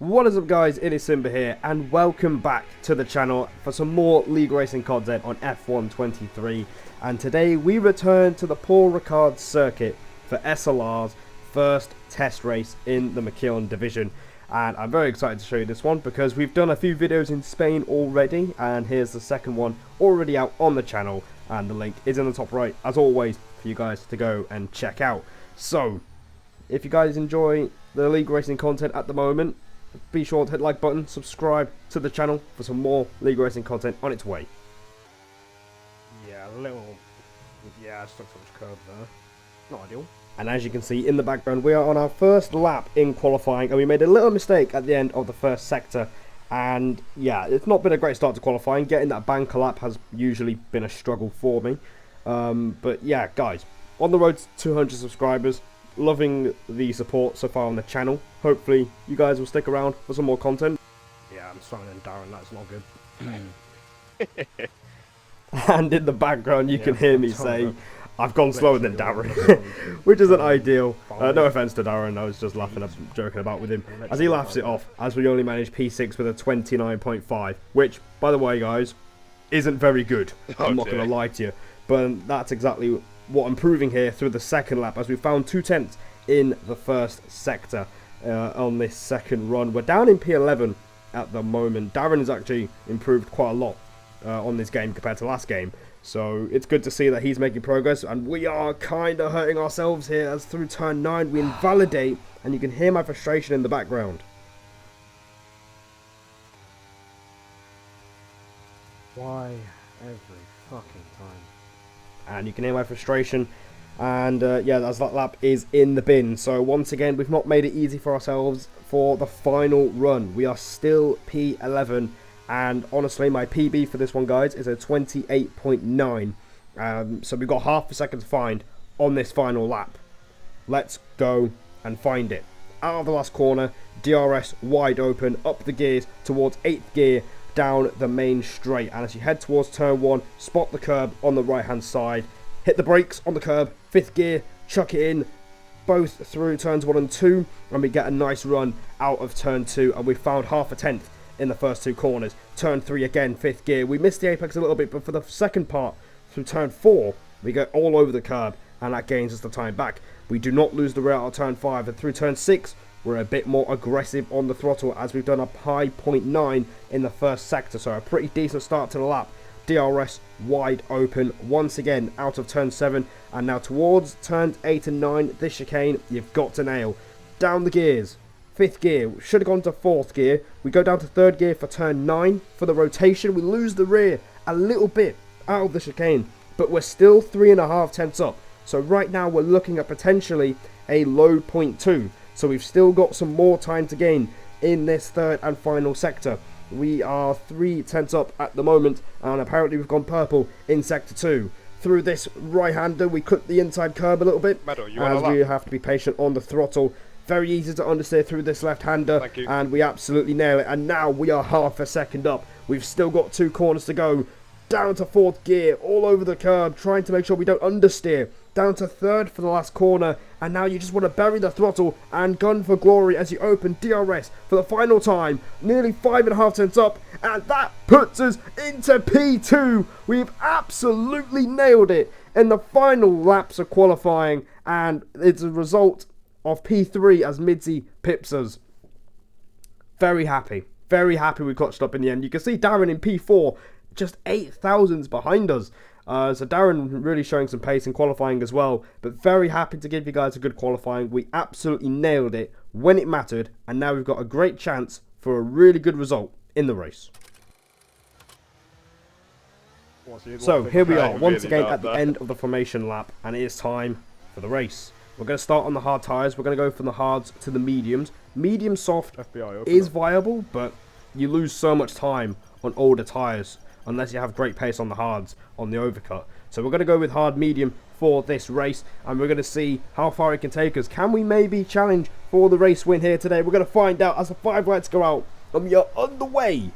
What is up guys, it is Simba here and welcome back to the channel for some more League Racing content on F1 23, and today we return to the Paul Ricard circuit for SLR's first test race in the McKeown division. And I'm very excited to show you this one because we've done a few videos in Spain already, and here's the second one already out on the channel, and the link is in the top right as always for you guys to go and check out. So if you guys enjoy the League Racing content at the moment, be sure to hit the like button, subscribe to the channel for some more League Racing content on its way. Yeah, I stuck so much curve there. Not ideal. And as you can see in the background, we are on our first lap in qualifying, and we made a little mistake at the end of the first sector. And yeah, it's not been a great start to qualifying. Getting that banker lap has usually been a struggle for me. But yeah, guys, on the road to 200 subscribers. Loving the support so far on the channel. Hopefully you guys will stick around for some more content. Yeah, I'm starting in Darren, that's not good. And in the background you can hear me say, I've gone slower than Darren, which isn't ideal. No offense to Darren, I was just laughing, joking about with him, as he laughs it off, as we only managed P6 with a 29.5, which, by the way guys, isn't very good. I'm not going to lie to you, but that's exactly what I'm proving here through the second lap, as we found 2/10 in the first sector on this second run. We're down in P11 at the moment. Darren has actually improved quite a lot on this game compared to last game, so it's good to see that he's making progress, and we are kind of hurting ourselves here as through turn 9 we invalidate, and you can hear my frustration in the background. Why every fucking time? And you can hear my frustration, and yeah, as that lap is in the bin. So once again, we've not made it easy for ourselves for the final run. We are still P11, and honestly my PB for this one guys is a 28.9, so we've got half a second to find on this final lap. Let's go and find it. Out of the last corner, DRS wide open, up the gears towards 8th gear, down the main straight, and as you head towards turn 1, spot the curb on the right hand side, hit the brakes on the curb, 5th gear, chuck it in, both through turns 1 and 2, and we get a nice run out of turn 2, and we found half a tenth in the first 2 corners. Turn 3 again, 5th gear, we missed the apex a little bit, but for the second part through turn 4 we go all over the curb, and that gains us the time back. We do not lose the rear out of turn 5, and through turn 6 we're a bit more aggressive on the throttle, as we've done a high 0.9 in the first sector, so a pretty decent start to the lap. DRS wide open once again out of turn 7, and now towards turns 8 and 9, this chicane you've got to nail. Down the gears, 5th gear, should have gone to 4th gear, we go down to 3rd gear for turn 9 for the rotation. We lose the rear a little bit out of the chicane, but we're still 3.5 tenths up, so right now we're looking at potentially a low 0.2. So we've still got some more time to gain in this third and final sector. We are 3 tenths up at the moment, and apparently we've gone purple in sector 2. Through this right-hander, we clip the inside curb a little bit, as we have to be patient on the throttle. Very easy to understeer through this left-hander, and we absolutely nail it. And now we are half a second up. We've still got 2 corners to go. Down to 4th gear, all over the curb, trying to make sure we don't understeer. Down to 3rd for the last corner, and now you just want to bury the throttle and gun for glory as you open DRS for the final time. Nearly 5.5 tenths up, and that puts us into P2. We've absolutely nailed it in the final laps of qualifying, and it's a result of P3 as Midzi pips us. Very happy we clutched up in the end. You can see Darren in P4, just 8 thousandths behind us. So Darren really showing some pace in qualifying as well, but very happy to give you guys a good qualifying. We absolutely nailed it when it mattered, and now we've got a great chance for a really good result in the race. So here we are once again at the end of the formation lap, and it is time for the race. We're going to start on the hard tyres. We're going to go from the hards to the mediums. Medium soft is viable, but you lose so much time on older tyres unless you have great pace on the hards on the overcut. So we're going to go with hard medium for this race, and we're going to see how far it can take us. Can we maybe challenge for the race win here today? We're going to find out as the 5 lights go out, and we are underway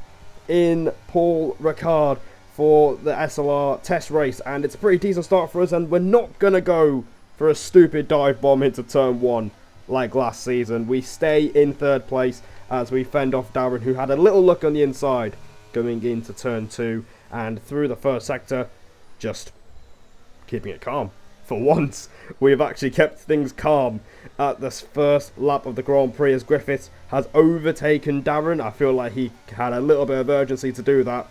in Paul Ricard for the SLR test race, and it's a pretty decent start for us, and we're not going to go for a stupid dive bomb into turn 1 like last season. We stay in 3rd place, as we fend off Darren, who had a little look on the inside going into turn 2 and through the first sector, just keeping it calm. For once, we have actually kept things calm at this first lap of the Grand Prix as Griffiths has overtaken Darren. I feel like he had a little bit of urgency to do that.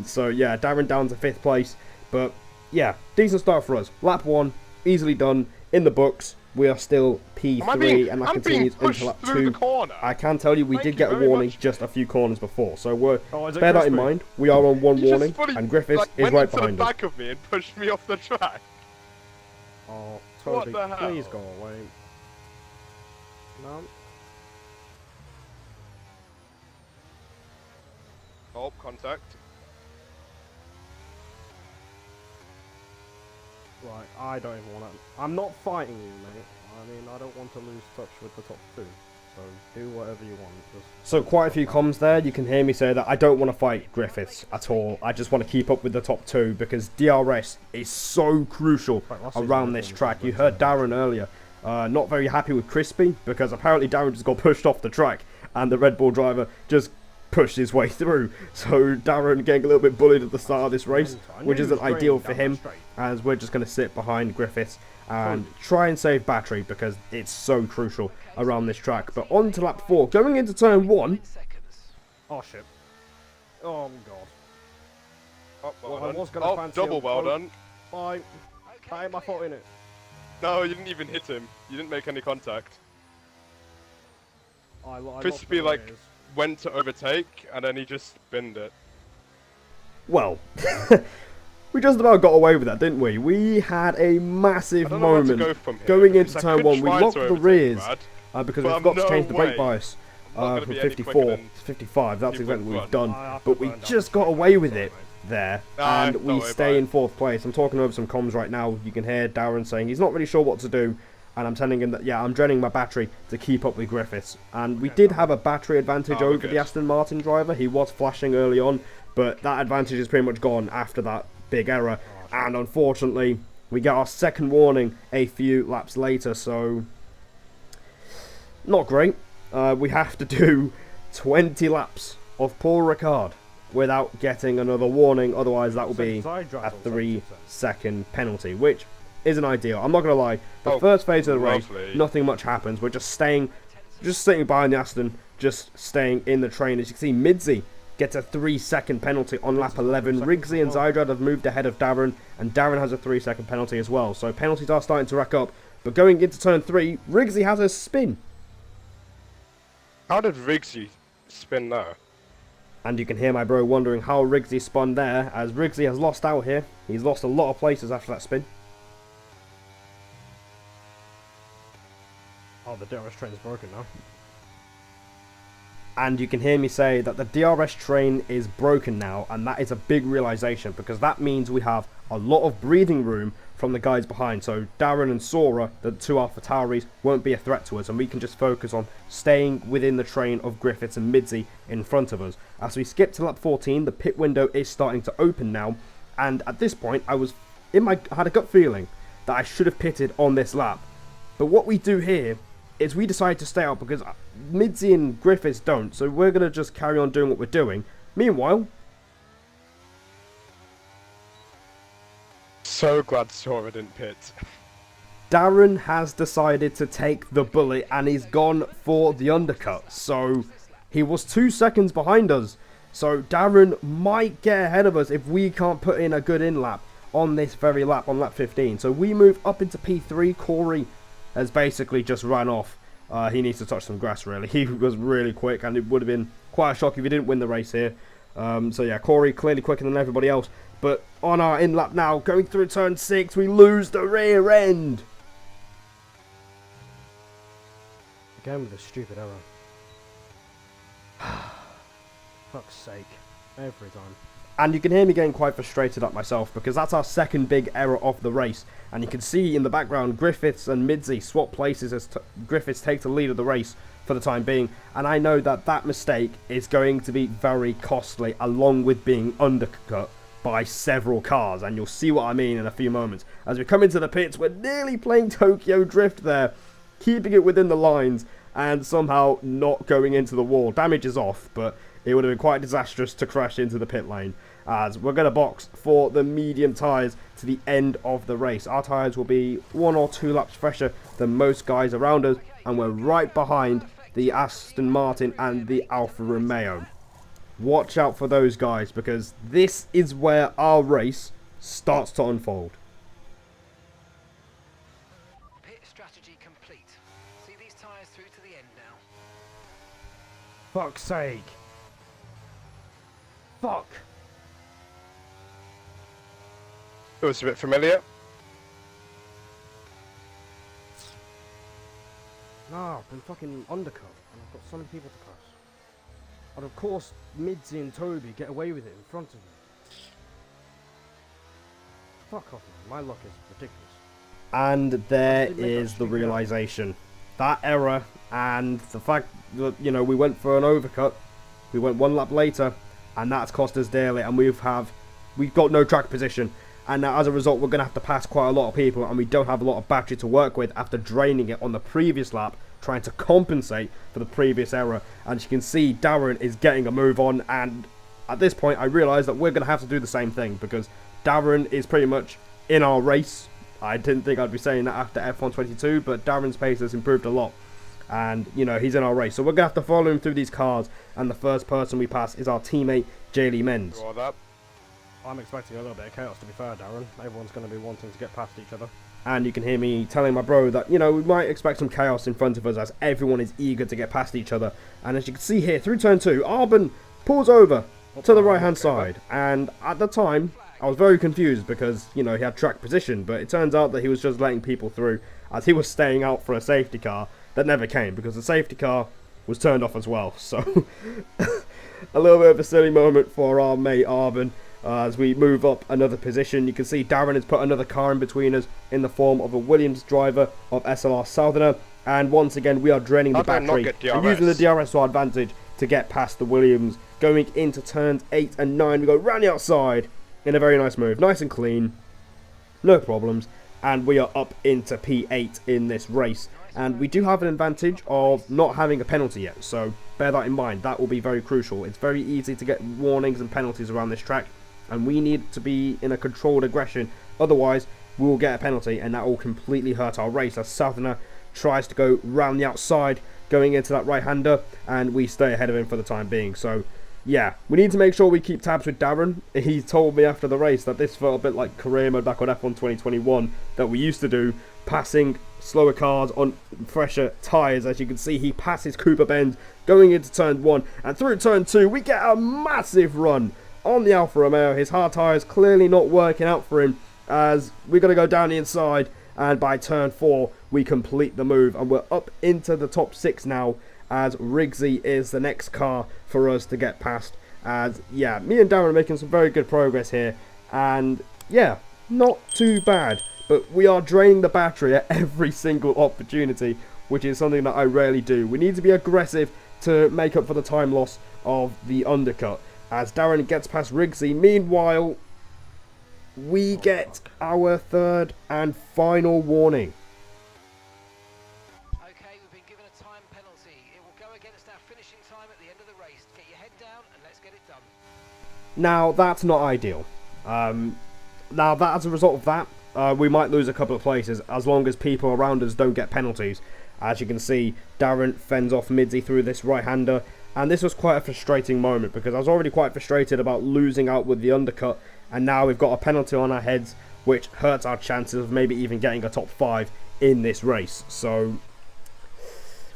So yeah, Darren down to 5th place. But yeah, decent start for us. Lap 1, easily done, in the books. We are still P3 and that continues into lap 2. I can tell you we did get a warning just a few corners before. So bear that in mind. We are on 1 warning and Griffiths is right behind us. Back of me and pushed me off the track. Oh, Toby, please go away. No. Oh, contact. Right, I don't even want to... I'm not fighting you, mate. I mean, I don't want to lose touch with the top 2. So, do whatever you want. So, quite a few comms there. You can hear me say that I don't want to fight Griffiths at all. I just want to keep up with the top 2 because DRS is so crucial around this track. You heard Darren earlier. Not very happy with Crispy because apparently Darren just got pushed off the track and the Red Bull driver just pushed his way through. So Darren getting a little bit bullied at the start of this race, which isn't ideal for him, as we're just going to sit behind Griffiths and try and save battery because it's so crucial around this track. But on to lap 4, going into turn 1. Oh shit. Oh god. Oh, well, I was gonna fancy double well done. Bye. I had my foot in it. No, you didn't even hit him. You didn't make any contact. Crispy went to overtake and then he just spinned it. Well, we just about got away with that, didn't we? We had a massive moment going into turn 1. We locked the rears because we forgot to change the brake bias from 54 to 55. That's exactly what we've done. But we just got away with it there, and we stay in 4th place. I'm talking over some comms right now. You can hear Darren saying he's not really sure what to do. And I'm telling him that, yeah, I'm draining my battery to keep up with Griffiths. And we did have a battery advantage over the Aston Martin driver. He was flashing early on, but that advantage is pretty much gone after that big error. And unfortunately, we get our second warning a few laps later, so not great. We have to do 20 laps of Paul Ricard without getting another warning. Otherwise, that will be a 3-second penalty, which isn't ideal. I'm not going to lie. The first phase of the race, nothing much happens. We're just sitting behind the Aston, just staying in the train. As you can see, Midzi gets a 3-second penalty on lap 11. Rigsy and Zydrad have moved ahead of Darren, and Darren has a 3-second penalty as well. So penalties are starting to rack up. But going into turn 3, Rigsy has a spin. How did Rigsy spin there? And you can hear my bro wondering how Rigsy spun there, as Rigsy has lost out here. He's lost a lot of places after that spin. Oh, the DRS train is broken now. And you can hear me say that the DRS train is broken now, and that is a big realization because that means we have a lot of breathing room from the guys behind. So Darren and Sora, the 2 AlphaTauris, won't be a threat to us, and we can just focus on staying within the train of Griffiths and Midzi in front of us. As we skip to lap 14, the pit window is starting to open now, and at this point I had a gut feeling that I should have pitted on this lap. But what we do here is we decide to stay out because Midzi and Griffiths don't, so we're going to just carry on doing what we're doing. Meanwhile, so glad Sora didn't pit. Darren has decided to take the bullet and he's gone for the undercut. So he was 2 seconds behind us. So Darren might get ahead of us if we can't put in a good in lap on this very lap, on lap 15. So we move up into P3. Corey has basically just run off. He needs to touch some grass, really. He was really quick, and it would have been quite a shock if he didn't win the race here. So yeah, Corey clearly quicker than everybody else. But on our in lap now, going through turn 6, we lose the rear end. Again with a stupid error. Fuck's sake. Every time. And you can hear me getting quite frustrated at myself because that's our second big error of the race. And you can see in the background Griffiths and Midzi swap places as Griffiths takes the lead of the race for the time being. And I know that that mistake is going to be very costly along with being undercut by several cars. And you'll see what I mean in a few moments. As we come into the pits, we're nearly playing Tokyo Drift there, keeping it within the lines. and somehow not going into the wall. Damage is off, but it would have been quite disastrous to crash into the pit lane, as we're going to box for the medium tyres to the end of the race. Our tyres will be 1 or 2 laps fresher than most guys around us, and we're right behind the Aston Martin and the Alfa Romeo. Watch out for those guys, because this is where our race starts to unfold. Pit strategy complete. See these tyres through to the end now. Fuck's sake. Fuck. It was a bit familiar. No, I've been fucking undercut, and I've got so many people to pass. And of course, Midzi and Toby get away with it in front of me. Fuck off, man. My luck is ridiculous. And there Did they make that is the stupid error? realization. That error and the fact that, you know, we went for an overcut. We went 1 lap later, and that's cost us dearly, and we've got no track position. And now, as a result, we're going to have to pass quite a lot of people, and we don't have a lot of battery to work with after draining it on the previous lap, trying to compensate for the previous error. And as you can see, Darren is getting a move on, and at this point, I realise that we're going to have to do the same thing, because Darren is pretty much in our race. I didn't think I'd be saying that after F1 22, but Darren's pace has improved a lot. And, you know, he's in our race. So we're going to have to follow him through these cars, and the first person we pass is our teammate, Jaylee Menz. All that. I'm expecting a little bit of chaos, to be fair, Darren. Everyone's going to be wanting to get past each other. And you can hear me telling my bro that, you know, we might expect some chaos in front of us as everyone is eager to get past each other. And as you can see here, through turn 2, Albon pulls over to the right-hand side. And at the time, I was very confused because, you know, he had track position. But it turns out that he was just letting people through as he was staying out for a safety car that never came, because the safety car was turned off as well. So, a little bit of a silly moment for our mate Albon. As we move up another position, you can see Darren has put another car in between us in the form of a Williams driver of SLR Southerner. And once again, we are draining the I better not battery get and DRS. using the DRS to our advantage to get past the Williams. Going into turns 8 and 9, we go round the outside in a very nice move. Nice and clean, no problems. And we are up into P8 in this race. And we do have an advantage of not having a penalty yet, so bear that in mind. That will be very crucial. It's very easy to get warnings and penalties around this track, and we need to be in a controlled aggression. Otherwise, we will get a penalty, and that will completely hurt our race as Southerner tries to go round the outside, going into that right-hander, and we stay ahead of him for the time being. So, yeah, we need to make sure we keep tabs with Darren. He told me after the race that this felt a bit like career mode back on F1 2021 that we used to do, passing slower cars on fresher tyres. As you can see, he passes Cooper Benz going into turn 1, and through turn 2 we get a massive run on the Alfa Romeo. His hard tyres clearly not working out for him as we're going to go down the inside, and by turn 4 we complete the move, and we're up into the top 6 now as Rigsy is the next car for us to get past. As, yeah, me and Darren are making some very good progress here, and yeah, not too bad. But we are draining the battery at every single opportunity, which is something that I rarely do. We need to be aggressive to make up for the time loss of the undercut. As Darren gets past Rigsy, meanwhile, we get our third and final warning. Okay, we've been given a time penalty. It will go against our finishing time at the end of the race. Get your head down and let's get it done. Now, that's not ideal. Now, that as a result of that, we might lose a couple of places as long as people around us don't get penalties. As you can see, Darren fends off Midzi through this right-hander, and this was quite a frustrating moment because I was already quite frustrated about losing out with the undercut, and now we've got a penalty on our heads, which hurts our chances of maybe even getting a top 5 in this race. So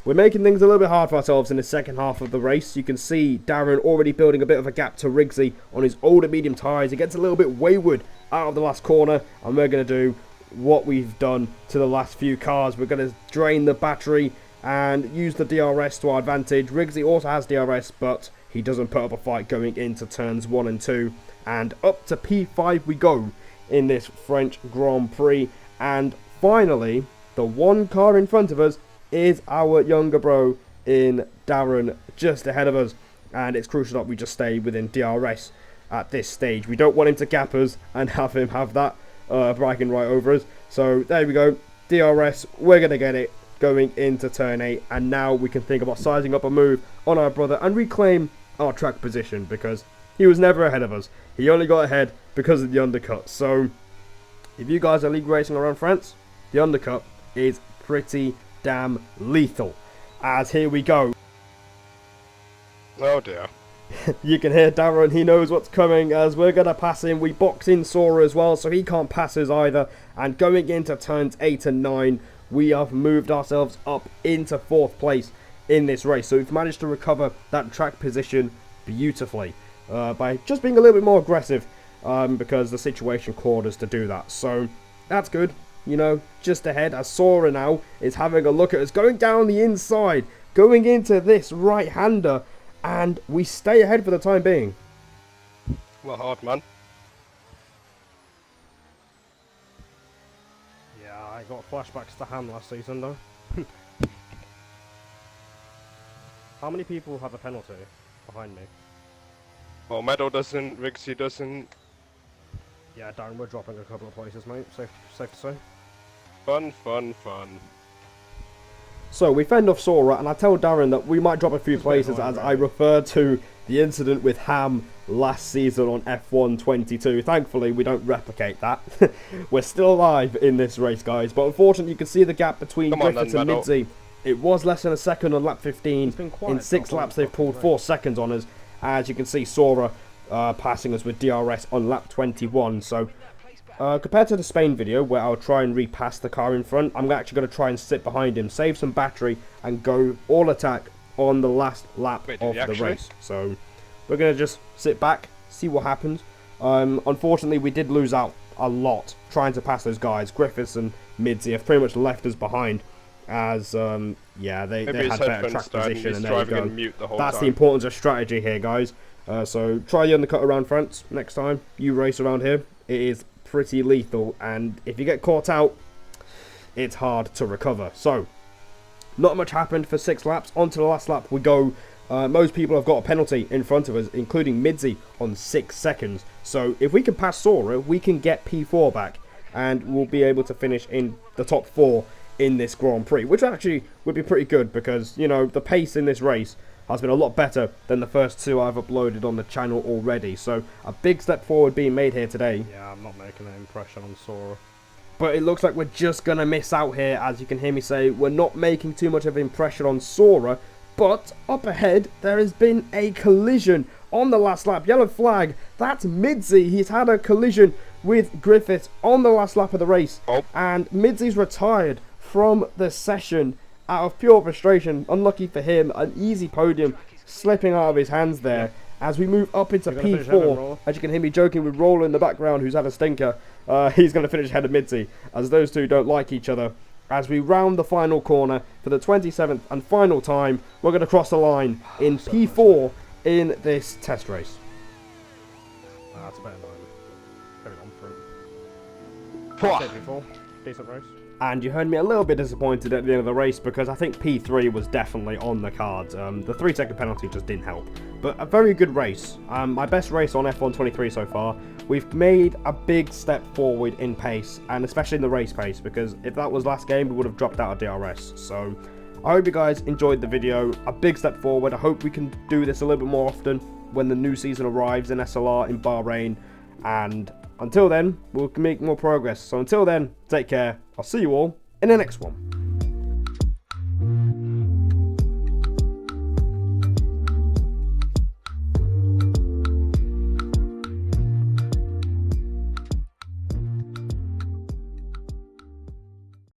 we're making things a little bit hard for ourselves in the second half of the race. You can see Darren already building a bit of a gap to Rigsy on his older medium tyres. He gets a little bit wayward out of the last corner, and we're going to do what we've done to the last few cars. We're going to drain the battery and use the DRS to our advantage. Rigsy also has DRS, but he doesn't put up a fight going into turns 1 and 2. And up to P5 we go in this French Grand Prix. And finally, the one car in front of us is our younger bro in Darren, just ahead of us. And it's crucial that we just stay within DRS at this stage. We don't want him to gap us and have him have that bragging right over us. So there we go, DRS, we're going to get it. going into turn 8, and now we can think about sizing up a move on our brother and reclaim our track position, because he was never ahead of us. He only got ahead because of the undercut. So if you guys are league racing around France, the undercut is pretty damn lethal. As here we go. Oh dear. You can hear Darren, he knows what's coming, as we're going to pass him. We box in Sora as well, so he can't pass us either. And going into turns 8 and 9, we have moved ourselves up into 4th place in this race. So we've managed to recover that track position beautifully by just being a little bit more aggressive, because the situation called us to do that. So that's good, you know, just ahead, as Sora now is having a look at us, going down the inside, going into this right-hander, and we stay ahead for the time being. Well, hard, man. Yeah, I got flashbacks to Ham last season though. How many people have a penalty behind me? Well, Meadow doesn't, Rixie doesn't. Yeah, Darren, we're dropping a couple of places, mate. Safe to say. Fun, fun, fun. So we fend off Sora, and I tell Darren that we might drop a few It's a bit places, annoying, as right? I refer to the incident with Ham last season on F1 22. Thankfully, we don't replicate that. We're still alive in this race, guys. But unfortunately, you can see the gap between Come on Griffiths then, and Meadow. Midzi. It was less than a second on lap 15. It's been quiet In 6 for a laps, they've fucking pulled race. 4 seconds on us. As you can see, Sora passing us with DRS on lap 21. So compared to the Spain video, where I'll try and repass the car in front, I'm actually going to try and sit behind him, save some battery, and go all attack on the last lap Wait, did of he the actually? race. So we're going to just sit back, see what happens. Unfortunately, we did lose out a lot trying to pass those guys. Griffiths and Midzi have pretty much left us behind, as yeah, they Maybe his had better headphones track died and position, he's and there you driving go. in mute the whole That's time. the importance of strategy here, guys. So try the undercut around France next time you race around here. It is pretty lethal, and if you get caught out, it's hard to recover. So not much happened for 6 laps. On to the last lap we go. Most people have got a penalty in front of us, including Midzi on 6 seconds. So if we can pass Sora, we can get P4 back, and we'll be able to finish in the top 4 in this Grand Prix, which actually would be pretty good, because, you know, the pace in this race has been a lot better than the first 2 I've uploaded on the channel already. So a big step forward being made here today. Yeah, I'm not making an impression on Sora. But it looks like we're just going to miss out here. As you can hear me say, we're not making too much of an impression on Sora. But up ahead, there has been a collision on the last lap. Yellow flag. That's Midzi. He's had a collision with Griffiths on the last lap of the race. Oh. And Midzi's retired from the session out of pure frustration. Unlucky for him, an easy podium slipping out of his hands there. As we move up into You're gonna finish ahead of P4, Roll. as you can hear me joking with Roller in the background, who's had a stinker. He's going to finish ahead of Midzi, as those two don't like each other. As we round the final corner for the 27th and final time, we're going to cross the line in P4 in this test race. That's a bit annoying. Carry on through. Pwah. Okay, before. Decent race. And you heard me a little bit disappointed at the end of the race, because I think P3 was definitely on the cards. The 3-second penalty just didn't help. But a very good race. My best race on F1 23 so far. We've made a big step forward in pace, and especially in the race pace, because if that was last game, we would have dropped out of DRS. So I hope you guys enjoyed the video. A big step forward. I hope we can do this a little bit more often when the new season arrives in SLR in Bahrain. And until then, we'll make more progress. So until then, take care. I'll see you all in the next one.